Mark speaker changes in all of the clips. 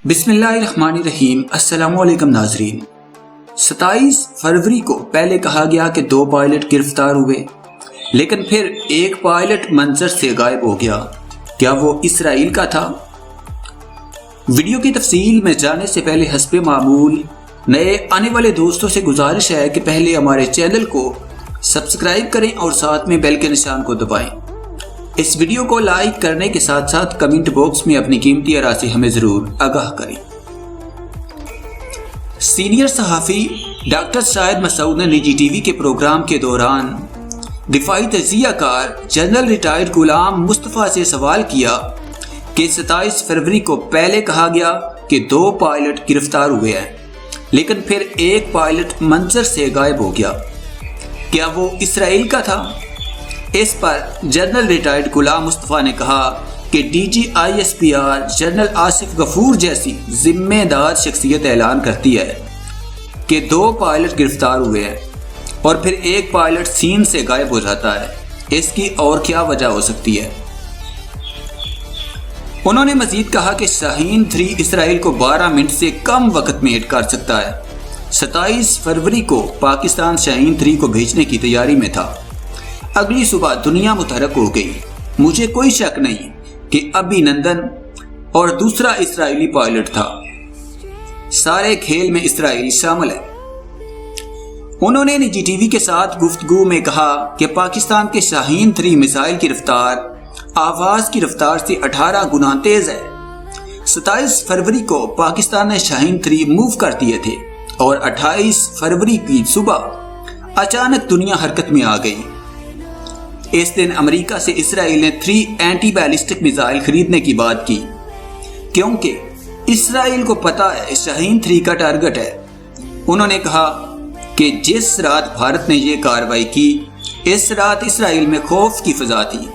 Speaker 1: بسم اللہ الرحمن الرحیم۔ السلام علیکم ناظرین۔ 27 فروری کو پہلے کہا گیا کہ 2 پائلٹ گرفتار ہوئے، لیکن پھر ایک پائلٹ منظر سے غائب ہو گیا۔ کیا وہ اسرائیل کا تھا؟ ویڈیو کی تفصیل میں جانے سے پہلے حسب معمول نئے آنے والے دوستوں سے گزارش ہے کہ پہلے ہمارے چینل کو سبسکرائب کریں اور ساتھ میں بیل کے نشان کو دبائیں۔ اس ویڈیو کو لائک کرنے کے ساتھ ساتھ کمنٹ باکس میں اپنی قیمتی آراء سے ہمیں ضرور آگاہ کریں۔ سینئر صحافی ڈاکٹر شاہد مسعود نے نجی ٹی وی کے پروگرام کے دوران دفاعی تجزیہ کار جنرل ریٹائرڈ غلام مصطفیٰ سے سوال کیا کہ 27 فروری کو پہلے کہا گیا کہ 2 پائلٹ گرفتار ہوئے ہیں، لیکن پھر ایک پائلٹ منظر سے غائب ہو گیا۔ کیا وہ اسرائیل کا تھا؟ اس پر جنرل ریٹائرڈ غلام مصطفیٰ نے کہا کہ D G I S P R general Asif Ghafoor جیسی ذمہ دار شخصیت اعلان کرتی ہے کہ 2 پائلٹ گرفتار ہوئے ہیں اور پھر ایک پائلٹ سین سے غائب ہو جاتا ہے۔ اس کی اور کیا وجہ ہو سکتی ہے؟ انہوں نے مزید کہا کہ شاہین 3 اسرائیل کو 12 منٹ سے کم وقت میں ہٹ کر سکتا ہے۔ 27 فروری کو پاکستان شاہین 3 کو بھیجنے کی تیاری میں تھا۔ اگلی صبح دنیا متحرک ہو گئی۔ مجھے کوئی شک نہیں کہ ابھی نندن اور دوسرا اسرائیلی پائلٹ تھا۔ سارے کھیل میں اسرائیل شامل ہے۔ انہوں نے نجی ٹی وی کے ساتھ گفتگو میں کہا کہ پاکستان کے شاہین 3 میزائل کی رفتار آواز کی رفتار سے 18 گنا تیز ہے۔ 27 فروری کو پاکستان نے شاہین 3 موو کر دیے تھے اور 28 فروری کی صبح اچانک دنیا حرکت میں آ گئی۔ اس دن امریکہ سے اسرائیل نے 3 اینٹی بیلسٹک میزائل خریدنے کی بات کی، کیونکہ اسرائیل کو پتا ہے شاہین 3 کا ٹارگٹ ہے۔ انہوں نے کہا کہ جس رات بھارت نے یہ کارروائی کی، اس رات اسرائیل میں خوف کی فضا تھی۔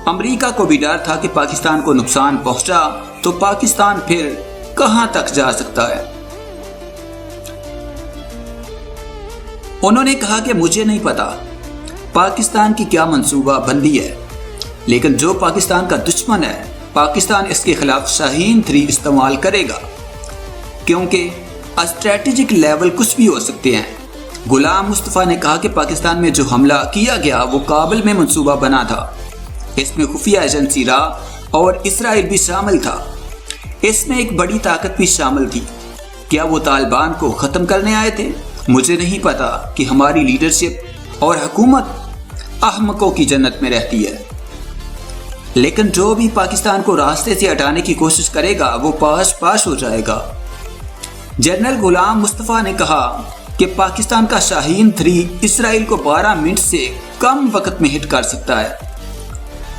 Speaker 1: امریکہ کو بھی ڈر تھا کہ پاکستان کو نقصان پہنچا تو پاکستان پھر کہاں تک جا سکتا ہے۔ انہوں نے کہا کہ مجھے نہیں پتا پاکستان کی کیا منصوبہ بندی ہے، لیکن جو پاکستان کا دشمن ہے، پاکستان اس کے خلاف شاہین 3 استعمال کرے گا، کیونکہ اسٹریٹجک لیول کچھ بھی ہو سکتے ہیں۔ غلام مصطفیٰ نے کہا کہ پاکستان میں جو حملہ کیا گیا وہ کابل میں منصوبہ بنا تھا۔ اس میں خفیہ ایجنسی را اور اسرائیل بھی شامل تھا۔ اس میں ایک بڑی طاقت بھی شامل تھی۔ کیا وہ طالبان کو ختم کرنے آئے تھے؟ مجھے نہیں پتا کہ ہماری لیڈرشپ اور حکومت احمقوں کی جنت میں رہتی ہے، لیکن جو بھی پاکستان کو راستے سے ہٹانے کی کوشش کرے گا وہ پاش ہو جائے گا۔ جنرل غلام مصطفیٰ نے کہا کہ پاکستان کا شاہین 3 اسرائیل کو 12 منٹ سے کم وقت میں ہٹ کر سکتا ہے۔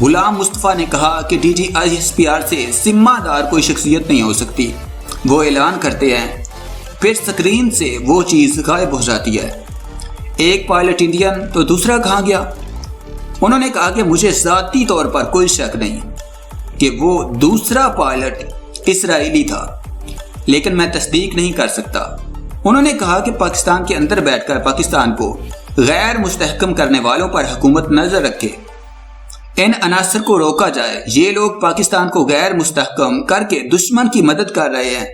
Speaker 1: غلام مصطفیٰ نے کہا کہ D G I S P R سے ذمہ دار کوئی شخصیت نہیں ہو سکتی۔ وہ اعلان کرتے ہیں، پھر سکرین سے وہ چیز غائب ہو جاتی ہے۔ ایک پائلٹ انڈین تو دوسرا کہاں گیا؟ انہوں نے کہا کہ مجھے ذاتی طور پر کوئی شک نہیں کہ وہ دوسرا پائلٹ اسرائیلی تھا، لیکن میں تصدیق نہیں کر سکتا۔ انہوں نے کہا کہ پاکستان کے اندر بیٹھ کر پاکستان کو غیر مستحکم کرنے والوں پر حکومت نظر رکھے، ان عناصر کو روکا جائے۔ یہ لوگ پاکستان کو غیر مستحکم کر کے دشمن کی مدد کر رہے ہیں۔